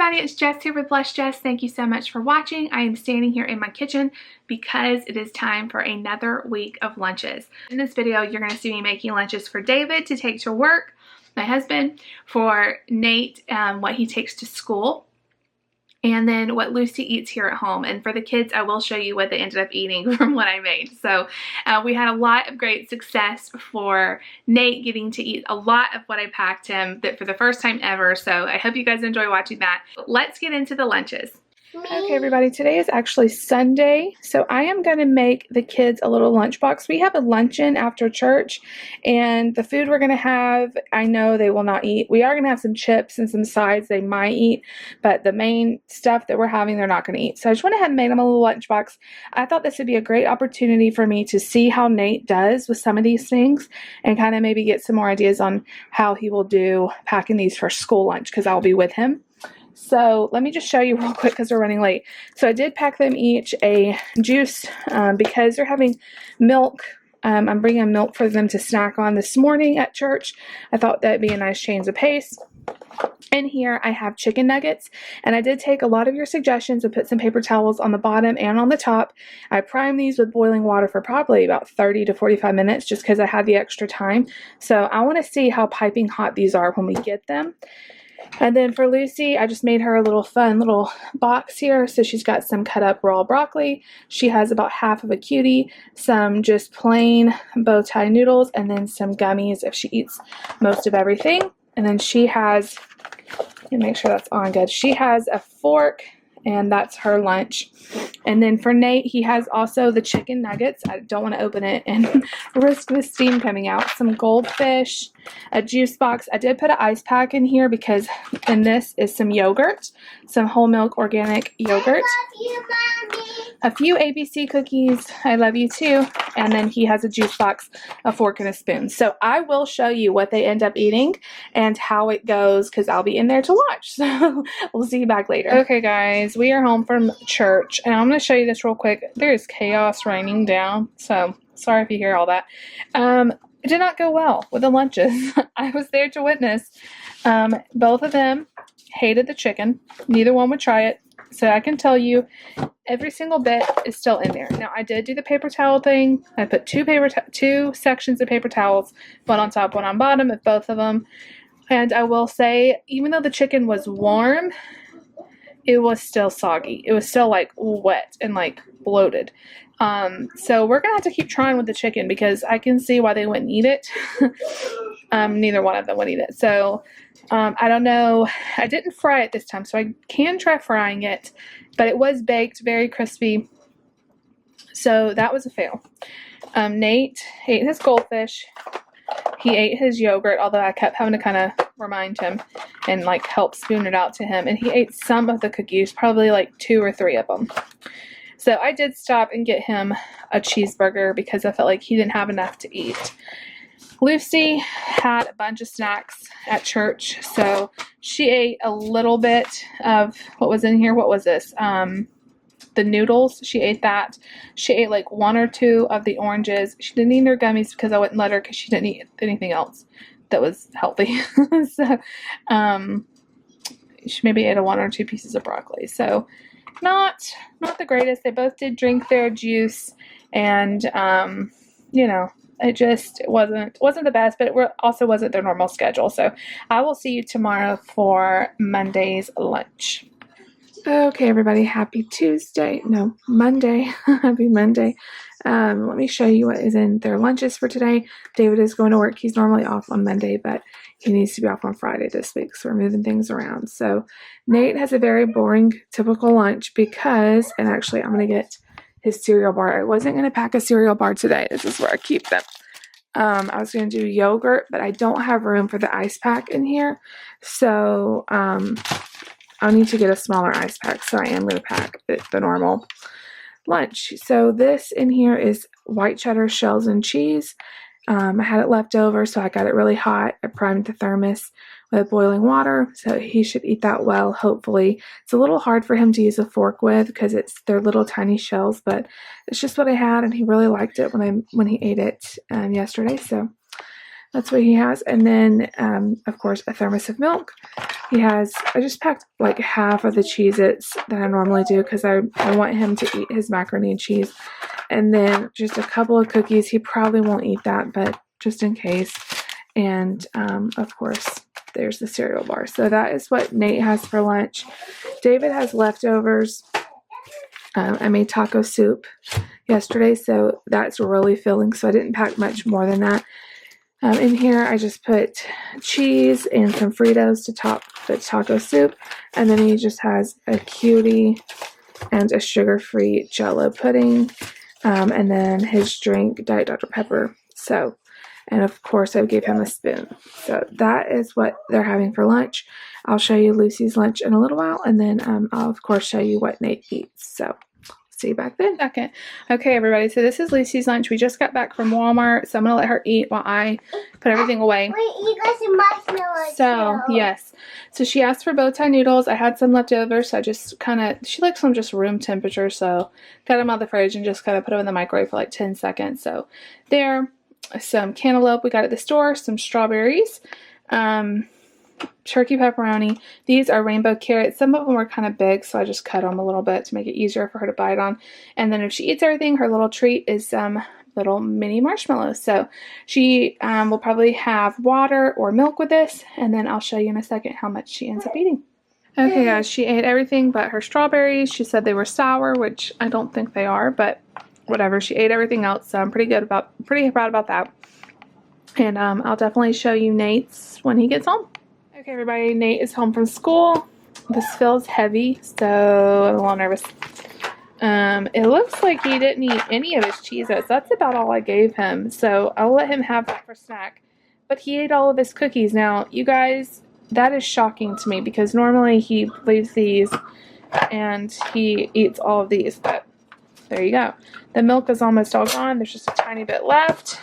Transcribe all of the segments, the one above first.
everybody, it's Jess here with Bless Jess. Thank you so much for watching. I am standing here in my kitchen because it is time for another week of lunches. In this video, you're going to see me making lunches for David to take to work, my husband, for Nate, what he takes to school, and then what Lucy eats here at home. And for the kids, I will show you what they ended up eating from what I made. So we had a lot of great success for Nate getting to eat a lot of what I packed him for the first time ever. So I hope you guys enjoy watching that. Let's get into the lunches. Okay, everybody, today is actually Sunday, so I am going to make the kids a little lunchbox. We have a luncheon after church, and the food we're going to have, I know they will not eat. We are going to have some chips and some sides they might eat, but the main stuff that we're having, they're not going to eat. So I just went ahead and made them a little lunchbox. I thought this would be a great opportunity for me to see how Nate does with some of these things and kind of maybe get some more ideas on how he will do packing these for school lunch, because I'll be with him. So let me just show you real quick because we're running late. So I did pack them each a juice because they're having milk. I'm bringing milk for them to snack on this morning at church. I thought that'd be a nice change of pace. In here I have chicken nuggets, and I did take a lot of your suggestions and put some paper towels on the bottom and on the top. I primed these with boiling water for probably about 30 to 45 minutes just because I had the extra time. So I want to see how piping hot these are when we get them. And then for Lucy, I just made her a little fun little box here. So she's got some cut up raw broccoli. She has about half of a cutie, some just plain bow tie noodles, and then some gummies if she eats most of everything. And then she has, let me make sure that's on good. She has a fork, and that's her lunch. And then for Nate, he has also the chicken nuggets. I don't want to open it and risk the steam coming out. Some goldfish, a juice box. I did put an ice pack in here because in this is some yogurt, some whole milk organic yogurt. I love you, Mommy. A few ABC cookies. I love you too. And then he has a juice box, a fork, and a spoon. So I will show you what they end up eating and how it goes because I'll be in there to watch. So we'll see you back later. Okay, guys, we are home from church, and I'm going to show you this real quick. There is chaos raining down, so sorry if you hear all that. It did not go well with the lunches. I was there to witness. Both of them hated the chicken. Neither one would try it. So I can tell you every single bit is still in there. Now, I did do the paper towel thing. I put two sections of paper towels, one on top, one on bottom of both of them. And I will say, even though the chicken was warm, it was still soggy. It was still like wet and like bloated. So we're going to have to keep trying with the chicken because I can see why they wouldn't eat it. Neither one of them would eat it. So I don't know. I didn't fry it this time, so I can try frying it, but it was baked very crispy. So that was a fail. Nate ate his goldfish. He ate his yogurt, although I kept having to kind of remind him and like help spoon it out to him. And he ate some of the cookies, probably like 2 or 3 of them. So I did stop and get him a cheeseburger because I felt like he didn't have enough to eat. Lucy had a bunch of snacks at church, so she ate a little bit of what was in here. What was this? The noodles. She ate that. She ate like 1 or 2 of the oranges. She didn't eat her gummies because I wouldn't let her because she didn't eat anything else that was healthy. So she maybe ate 1 or 2 pieces of broccoli. So not the greatest. They both did drink their juice, and you know, it just wasn't the best, but it also wasn't their normal schedule. So I will see you tomorrow for Monday's lunch. Okay, everybody, happy Tuesday. No, Monday. Happy Monday. Let me show you what is in their lunches for today. David is going to work. He's normally off on Monday, but he needs to be off on Friday this week, so we're moving things around. So Nate has a very boring, typical lunch because, and actually I'm going to get his cereal bar. I wasn't going to pack a cereal bar today. This is where I keep them. I was going to do yogurt, but I don't have room for the ice pack in here. So I'll need to get a smaller ice pack. So I am going to pack the normal lunch. So this in here is white cheddar shells and cheese. I had it left over, so I got it really hot. I primed the thermos with boiling water, so he should eat that well, hopefully. It's a little hard for him to use a fork with because they're little tiny shells, but it's just what I had, and he really liked it when he ate it yesterday, so that's what he has. And then, of course, a thermos of milk. I just packed like half of the Cheez-Its that I normally do because I want him to eat his macaroni and cheese. And then just a couple of cookies. He probably won't eat that, but just in case. And of course, there's the cereal bar. So that is what Nate has for lunch. David has leftovers. I made taco soup yesterday, so that's really filling. So I didn't pack much more than that. In here, I just put cheese and some Fritos to top the taco soup. And then he just has a cutie and a sugar-free Jell-O pudding. And then his drink, Diet Dr. Pepper. So, and of course, I gave him a spoon. So that is what they're having for lunch. I'll show you Lucy's lunch in a little while. And then I'll, of course, show you what Nate eats. So see you back then. Okay, everybody. So this is Lucy's lunch. We just got back from Walmart, so I'm gonna let her eat while I put everything away. Wait, you got some marshmallows. So yes. So she asked for bow tie noodles. I had some left over, so I just she likes them just room temperature, so got them out of the fridge and just kind of put them in the microwave for like 10 seconds. So there, some cantaloupe we got at the store, some strawberries, turkey pepperoni. These are rainbow carrots. Some of them were kind of big, so I just cut them a little bit to make it easier for her to bite on. And then if she eats everything, her little treat is some little mini marshmallows. So she will probably have water or milk with this, and then I'll show you in a second how much she ends up eating. Okay guys, she ate everything but her strawberries. She said they were sour, which I don't think they are, but whatever. She ate everything else, so I'm pretty proud about that. And I'll definitely show you Nate's when he gets home. Okay, everybody, Nate is home from school. This feels heavy, so I'm a little nervous. It looks like he didn't eat any of his Cheez-Its. That's about all I gave him, so I'll let him have that for snack. But he ate all of his cookies. Now, you guys, that is shocking to me because normally he leaves these and he eats all of these, but there you go. The milk is almost all gone. There's just a tiny bit left.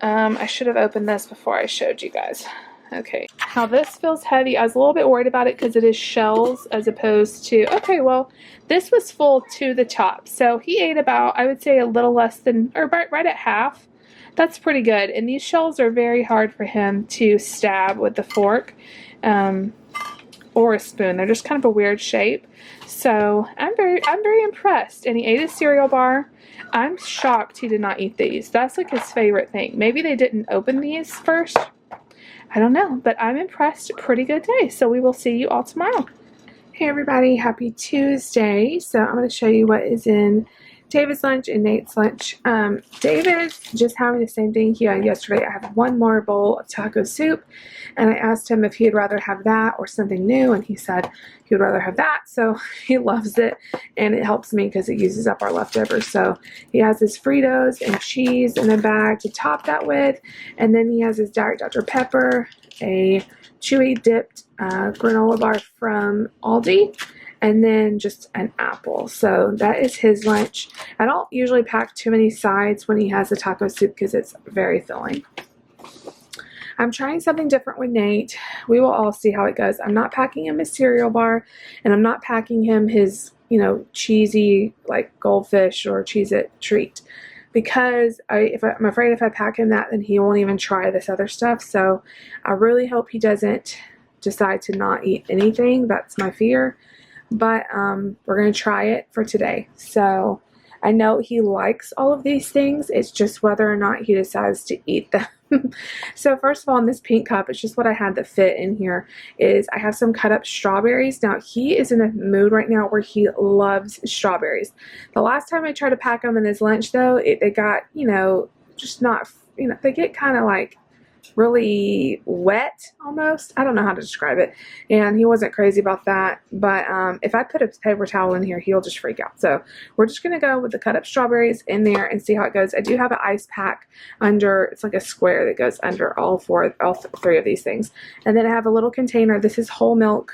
I should have opened this before I showed you guys. Okay, now this feels heavy. I was a little bit worried about it because it is shells as opposed to, okay, well, this was full to the top. So he ate about, I would say a little less than, or right at half. That's pretty good. And these shells are very hard for him to stab with the fork or a spoon. They're just kind of a weird shape. So I'm very impressed. And he ate a cereal bar. I'm shocked he did not eat these. That's like his favorite thing. Maybe they didn't open these first. I don't know, but I'm impressed. Pretty good day. So we will see you all tomorrow. Hey everybody, happy Tuesday. So I'm going to show you what is in David's lunch and Nate's lunch. David's just having the same thing he had yesterday. I have one more bowl of taco soup, and I asked him if he'd rather have that or something new, and he said he would rather have that. So he loves it, and it helps me because it uses up our leftovers. So he has his Fritos and cheese in a bag to top that with, and then he has his Diet Dr. Pepper, a chewy dipped granola bar from Aldi, and then just an apple. So that is his lunch. I don't usually pack too many sides when he has the taco soup because it's very filling. I'm trying something different with Nate. We will all see how it goes. I'm not packing him his cereal bar, and I'm not packing him his, cheesy like goldfish or Cheez-It treat, because I'm afraid if I pack him that, then he won't even try this other stuff. So I really hope he doesn't decide to not eat anything. That's my fear. But we're going to try it for today. So I know he likes all of these things. It's just whether or not he decides to eat them. So first of all, in this pink cup, it's just what I had that fit in here, is I have some cut up strawberries. Now he is in a mood right now where he loves strawberries. The last time I tried to pack them in his lunch though, they got, just not, they get kind of like really wet almost. I don't know how to describe it, and he wasn't crazy about that. But if I put a paper towel in here, he'll just freak out. So we're just gonna go with the cut up strawberries in there and see how it goes. I do have an ice pack under, it's like a square that goes under all three of these things, and then I have a little container. This is whole milk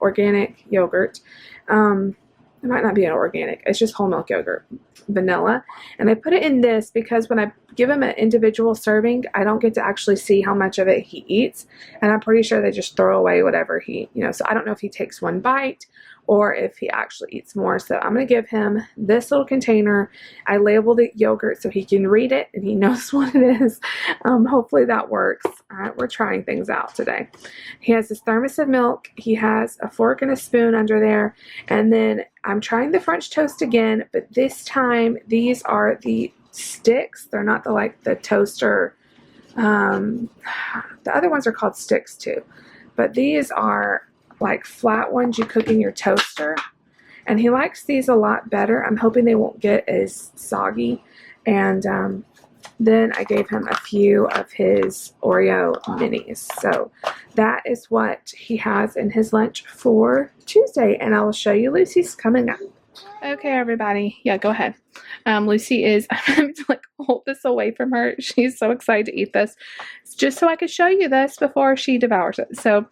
organic yogurt. It might not be an organic, it's just whole milk yogurt, vanilla, and I put it in this because when I give him an individual serving, I don't get to actually see how much of it he eats, and I'm pretty sure they just throw away whatever he, so I don't know if he takes one bite or if he actually eats more. So I'm going to give him this little container. I labeled it yogurt so he can read it and he knows what it is. Hopefully that works. We're trying things out today. He has his thermos of milk. He has a fork and a spoon under there. And then I'm trying the French toast again, but this time these are the sticks. They're not the toaster. The other ones are called sticks too, but these are like flat ones you cook in your toaster, and he likes these a lot better. I'm hoping they won't get as soggy. And then I gave him a few of his Oreo minis. So that is what he has in his lunch for Tuesday, and I will show you Lucy's coming up. Okay, everybody. Yeah, go ahead. Lucy is, I'm having to hold this away from her. She's so excited to eat this. It's just so I could show you this before she devours it. So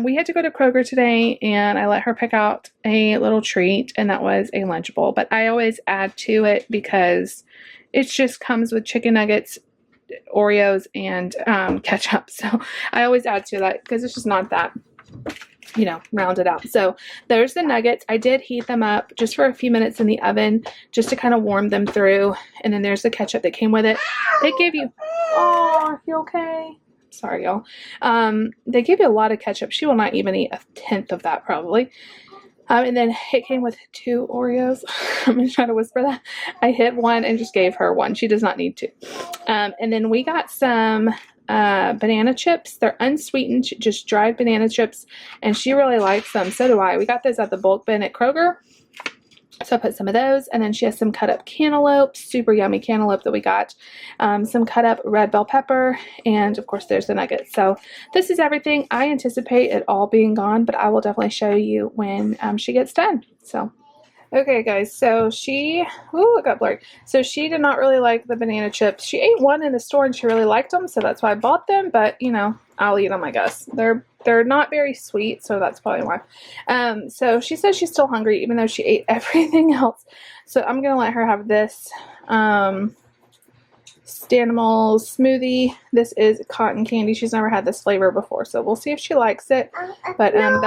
we had to go to Kroger today, and I let her pick out a little treat, and that was a Lunchable. But I always add to it because it just comes with chicken nuggets, Oreos, and ketchup. So I always add to that because it's just not that, rounded out. So there's the nuggets. I did heat them up just for a few minutes in the oven just to kind of warm them through. And then there's the ketchup that came with it. They gave you, oh, you okay? Sorry, y'all. They gave you a lot of ketchup. She will not even eat a tenth of that probably. And then it came with 2 Oreos. I'm going to try to whisper that. I hit one and just gave her one. She does not need 2. And then we got some banana chips. They're unsweetened, just dried banana chips, and she really likes them. So do I. We got those at the bulk bin at Kroger, so I put some of those. And then she has some cut up cantaloupe, super yummy cantaloupe that we got, some cut up red bell pepper, and of course there's the nuggets. So this is everything. I anticipate it all being gone, but I will definitely show you when she gets done. So okay, guys, so it got blurry. So she did not really like the banana chips. She ate one in the store and she really liked them, so that's why I bought them, but, I'll eat them, I guess. They're not very sweet, so that's probably why. So she says she's still hungry, even though she ate everything else. So I'm going to let her have this Stanimal smoothie. This is cotton candy. She's never had this flavor before, so we'll see if she likes it. But no, I don't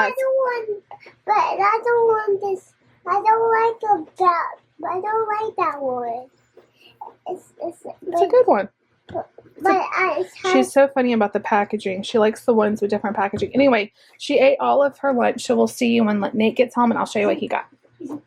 want this. I don't like that one. It's a good one. But she's so funny about the packaging. She likes the ones with different packaging. Anyway, she ate all of her lunch, so we'll see you when Nate gets home, and I'll show you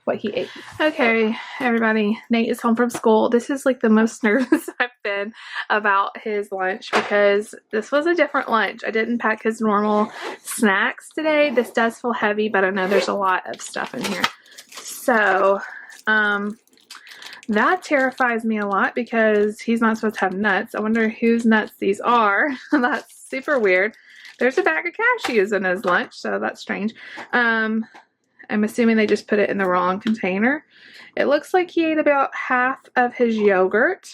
what he ate. Okay, everybody, Nate is home from school. This is the most nervous I've been about his lunch because this was a different lunch. I didn't pack his normal snacks today. This does feel heavy, but I know there's a lot of stuff in here. So, that terrifies me a lot because he's not supposed to have nuts. I wonder whose nuts these are. That's super weird. There's a bag of cashews in his lunch, so that's strange. I'm assuming they just put it in the wrong container. It looks like he ate about half of his yogurt.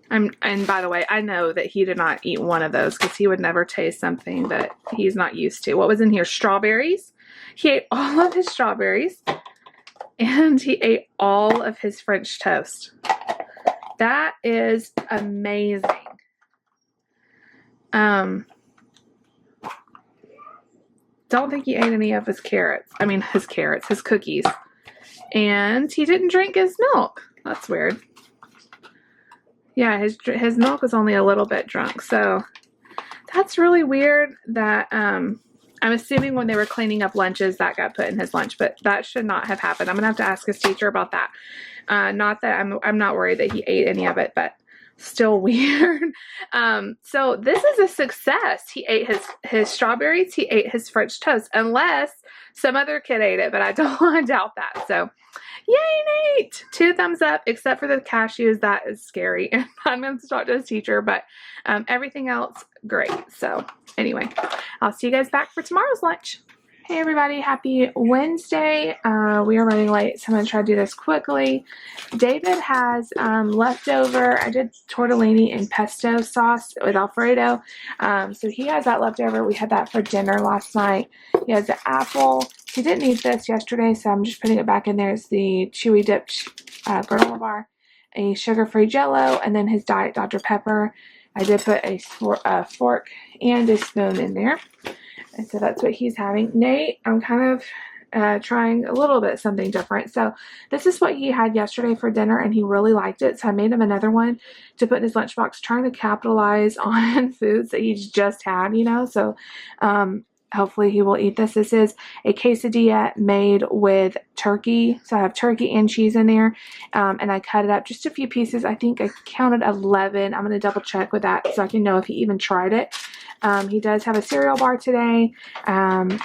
And by the way, I know that he did not eat one of those because he would never taste something that he's not used to. What was in here? Strawberries. He ate all of his strawberries, and he ate all of his French toast. That is amazing. Don't think he ate any of his his cookies. And he didn't drink his milk. That's weird. Yeah, his milk was only a little bit drunk, so that's really weird that, I'm assuming when they were cleaning up lunches that got put in his lunch, but that should not have happened. I'm gonna have to ask his teacher about that. Not that I'm not worried that he ate any of it, but still weird. So this is a success. He ate his strawberries, he ate his French toast, unless some other kid ate it, but I doubt that. So yay, Nate! 2 thumbs up, except for the cashews. That is scary. And I'm going to talk to his teacher, but everything else, great. So anyway, I'll see you guys back for tomorrow's lunch. Hey everybody, happy Wednesday. We are running late, so I'm going to try to do this quickly. David has leftover, I did tortellini and pesto sauce with Alfredo. So he has that leftover. We had that for dinner last night. He has the apple. He didn't eat this yesterday, so I'm just putting it back in there. It's the chewy dipped granola bar, a sugar-free Jell-O, and then his Diet Dr. Pepper. I did put a fork and a spoon in there. And so that's what he's having. Nate, I'm kind of trying a little bit something different. So this is what he had yesterday for dinner, and he really liked it. So I made him another one to put in his lunchbox, trying to capitalize on foods that he's just had, you know. So hopefully he will eat this. This is a quesadilla made with turkey. So I have turkey and cheese in there. And I cut it up just a few pieces. I think I counted 11. I'm going to double check with that so I can know if he even tried it. He does have a cereal bar today.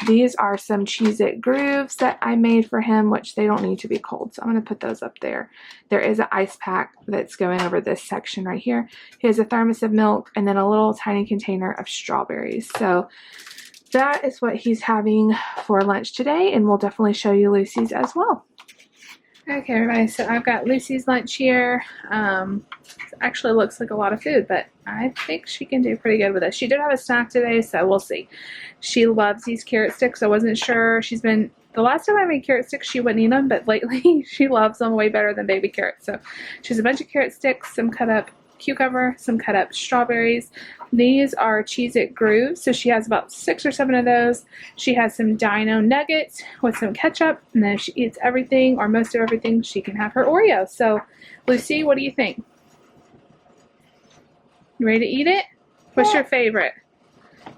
These are some Cheez-It Grooves that I made for him, which they don't need to be cold. So I'm going to put those up there. There is an ice pack that's going over this section right here. He has a thermos of milk and then a little tiny container of strawberries. So that is what he's having for lunch today, and we'll definitely show you Lucy's as well. Okay, everybody, so I've got Lucy's lunch here. Actually looks like a lot of food, but I think she can do pretty good with it. She did have a snack today, so we'll see. She loves these carrot sticks. I wasn't sure. The last time I made carrot sticks, she wouldn't eat them, but lately she loves them way better than baby carrots. So she has a bunch of carrot sticks, some cut up cucumber, some cut up strawberries. These are Cheez-It Grooves, so she has about 6 or 7 of those. She has some Dino Nuggets with some ketchup, and then if she eats everything or most of everything, she can have her Oreo. So, Lucy, what do you think? You ready to eat it? What's your favorite?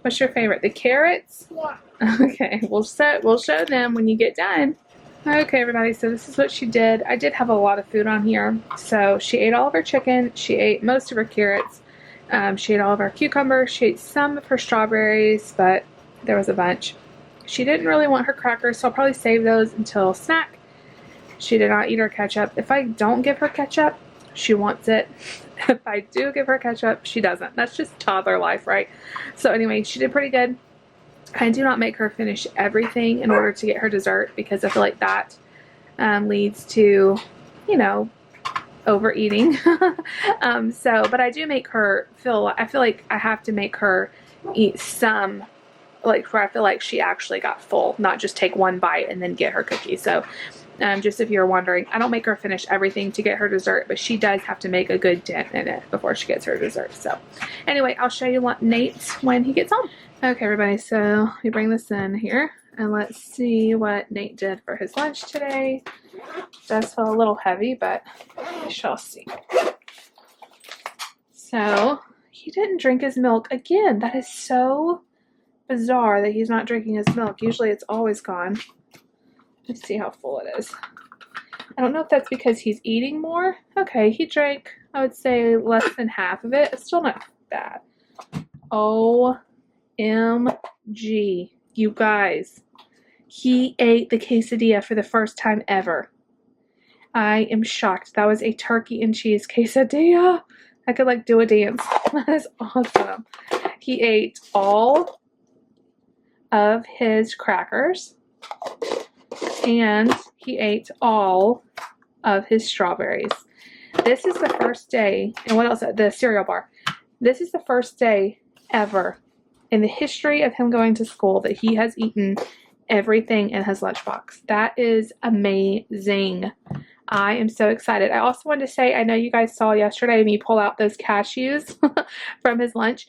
What's your favorite? The carrots? Yeah. Okay, we'll show them when you get done. Okay, everybody, so this is what she did. I did have a lot of food on here. So she ate all of her chicken. She ate most of her carrots. She ate all of her cucumbers. She ate some of her strawberries, but there was a bunch. She didn't really want her crackers, so I'll probably save those until snack. She did not eat her ketchup. If I don't give her ketchup, she wants it. If I do give her ketchup, she doesn't. That's just toddler life, right? So anyway, she did pretty good. I do not make her finish everything in order to get her dessert because I feel like that leads to, you know, overeating. But I do make her I feel like I have to make her eat some, like where I feel like she actually got full, not just take one bite and then get her cookie. So just if you're wondering, I don't make her finish everything to get her dessert, but she does have to make a good dent in it before she gets her dessert. So anyway, I'll show you Nate when he gets home. Okay, everybody, so we bring this in here, and let's see what Nate did for his lunch today. It does feel a little heavy, but we shall see. So, he didn't drink his milk. Again, that is so bizarre that he's not drinking his milk. Usually it's always gone. Let's see how full it is. I don't know if that's because he's eating more. Okay, he drank, I would say, less than half of it. It's still not bad. OMG, you guys. He ate the quesadilla for the first time ever. I am shocked. That was a turkey and cheese quesadilla. I could like do a dance. That is awesome. He ate all of his crackers and he ate all of his strawberries. This is the first day, and what else? The cereal bar. This is the first day ever in the history of him going to school that he has eaten everything in his lunchbox. That is amazing. I am so excited. I also wanted to say, I know you guys saw yesterday me pull out those cashews from his lunch.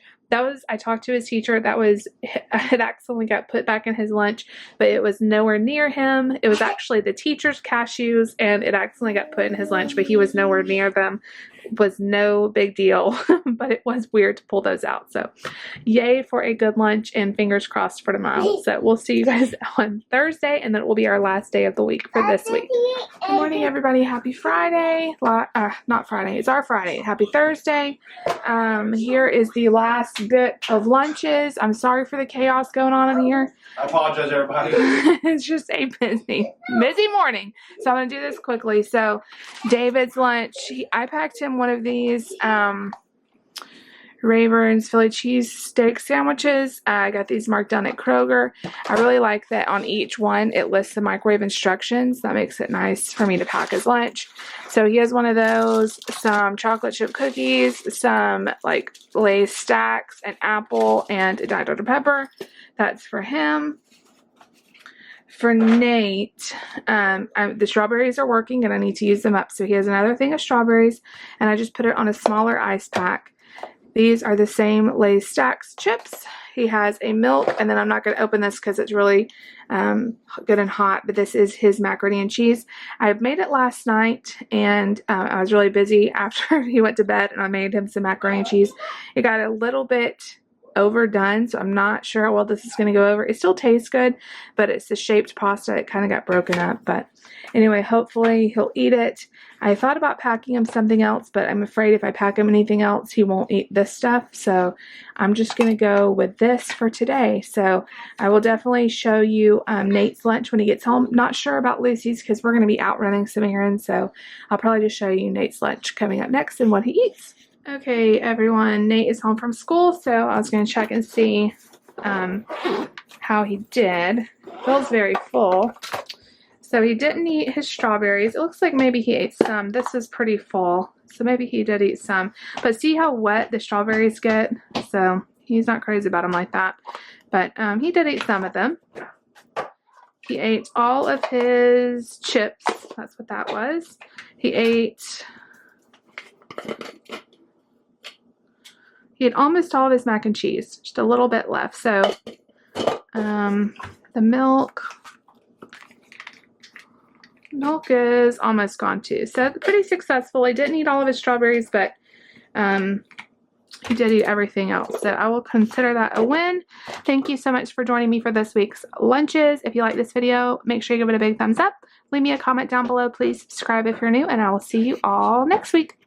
I talked to his teacher, it accidentally got put back in his lunch, but it was nowhere near him. It was actually the teacher's cashews, and it accidentally got put in his lunch, but he was nowhere near them. It was no big deal, but it was weird to pull those out. So yay for a good lunch, and fingers crossed for tomorrow. So we'll see you guys on Thursday, and then it will be our last day of the week for this week. Good morning, everybody. Happy Friday. Not Friday. It's our Friday. Happy Thursday. Here is the last bit of lunches. I'm sorry for the chaos going on in here. I apologize, everybody. It's just a busy morning. So I'm going to do this quickly. So David's lunch, I packed him one of these Rayburns Philly cheesesteak sandwiches. I got these marked down at Kroger. I really like that on each one it lists the microwave instructions. That makes it nice for me to pack his lunch. So he has one of those, some chocolate chip cookies, some like Lay's stacks, an apple, and a Diet Dr. Pepper. That's for him. For Nate, the strawberries are working and I need to use them up. So he has another thing of strawberries and I just put it on a smaller ice pack. These are the same Lay's Stacks chips. He has a milk, and then I'm not going to open this because it's really good and hot, but this is his macaroni and cheese. I made it last night, and I was really busy after he went to bed, and I made him some macaroni and cheese. It got a little bit overdone, so I'm not sure how well this is going to go over. It still tastes good, but it's the shaped pasta. It kind of got broken up, but anyway, hopefully he'll eat it. I thought about packing him something else, but I'm afraid if I pack him anything else, he won't eat this stuff, so I'm just going to go with this for today. So I will definitely show you Nate's lunch when he gets home. Not sure about Lucy's because we're going to be out running some errands, so I'll probably just show you Nate's lunch coming up next and what he eats. Okay, everyone, Nate is home from school, so I was going to check and see how he did. Feels very full. So he didn't eat his strawberries. It looks like maybe he ate some. This is pretty full, so maybe he did eat some. But see how wet the strawberries get? So he's not crazy about them like that. But he did eat some of them. He ate all of his chips. That's what that was. He ate... He had almost all of his mac and cheese, just a little bit left. So the milk is almost gone too. So pretty successful. He didn't eat all of his strawberries, but he did eat everything else. So I will consider that a win. Thank you so much for joining me for this week's lunches. If you like this video, make sure you give it a big thumbs up. Leave me a comment down below. Please subscribe if you're new, and I will see you all next week.